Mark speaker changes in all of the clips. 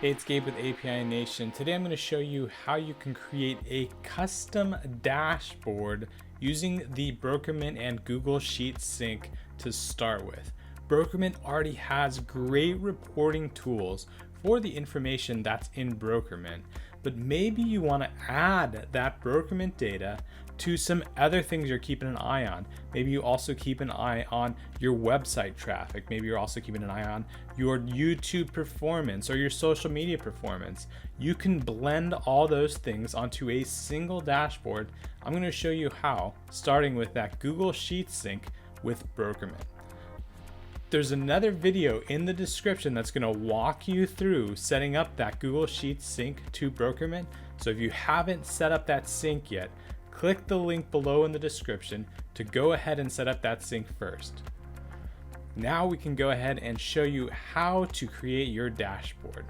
Speaker 1: Hey, it's Gabe with API Nation. Today I'm going to show you how you can create a custom dashboard using the Brokermint and Google Sheets sync to start with. Brokermint already has great reporting tools for the information that's in Brokermint, but maybe you want to add that Brokermint data to some other things you're keeping an eye on. Maybe you also keep an eye on your website traffic. Maybe you're also keeping an eye on your YouTube performance or your social media performance. You can blend all those things onto a single dashboard. I'm going to show you how, starting with that Google Sheets sync with Brokermint. There's another video in the description that's going to walk you through setting up that Google Sheets sync to Brokermint. So if you haven't set up that sync yet, click the link below in the description to go ahead and set up that sync first. Now we can go ahead and show you how to create your dashboard.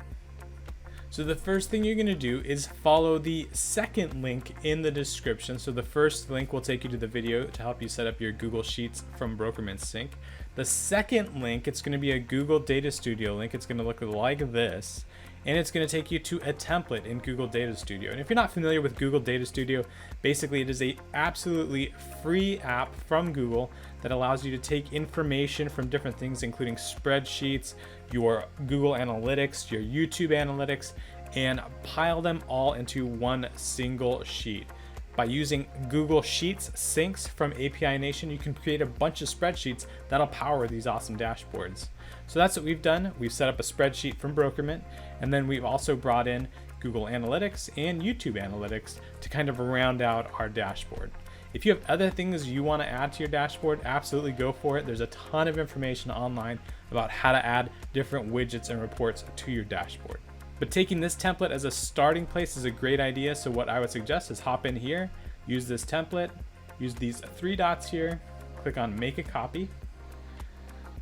Speaker 1: So the first thing you're going to do is follow the second link in the description. So the first link will take you to the video to help you set up your Google Sheets from Brokermint Sync. The second link, it's going to be a Google Data Studio link. It's going to look like this, and it's going to take you to a template in Google Data Studio. And if you're not familiar with Google Data Studio, basically it is a absolutely free app from Google that allows you to take information from different things, including spreadsheets, your Google Analytics, your YouTube Analytics, and pile them all into one single sheet. By using Google Sheets syncs from API Nation, you can create a bunch of spreadsheets that'll power these awesome dashboards. So that's what we've done. We've set up a spreadsheet from Brokermint, and then we've also brought in Google Analytics and YouTube Analytics to kind of round out our dashboard. If you have other things you want to add to your dashboard, absolutely go for it. There's a ton of information online about how to add different widgets and reports to your dashboard. But taking this template as a starting place is a great idea. So what I would suggest is hop in here, use this template, use these three dots here, click on make a copy.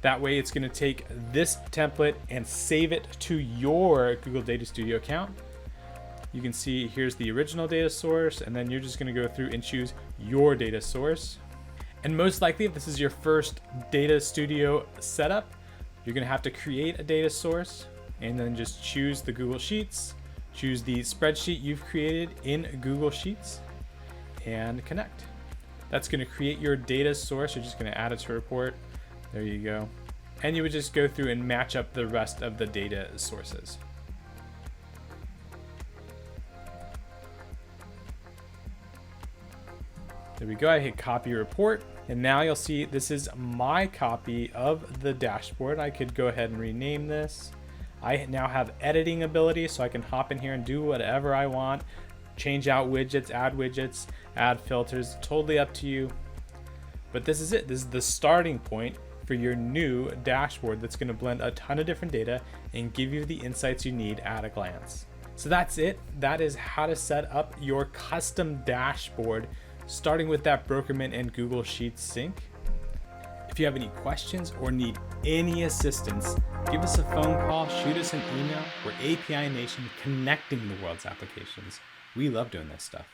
Speaker 1: That way it's going to take this template and save it to your Google Data Studio account. You can see here's the original data source, and then you're just going to go through and choose your data source. And most likely, if this is your first Data Studio setup, you're going to have to create a data source and then just choose the Google Sheets, choose the spreadsheet you've created in Google Sheets, and connect. That's going to create your data source. You're just going to add it to a report. There you go. And you would just go through and match up the rest of the data sources. There we go. I hit copy report, and now you'll see this is my copy of the dashboard. I could go ahead and rename this. I now have editing ability, so I can hop in here and do whatever I want, change out widgets, add filters, totally up to you. But this is it. This is the starting point for your new dashboard that's going to blend a ton of different data and give you the insights you need at a glance. So that's it. That is how to set up your custom dashboard, starting with that Brokermint and Google Sheets sync. If you have any questions or need any assistance, give us a phone call, shoot us an email. We're API Nation, connecting the world's applications. We love doing this stuff.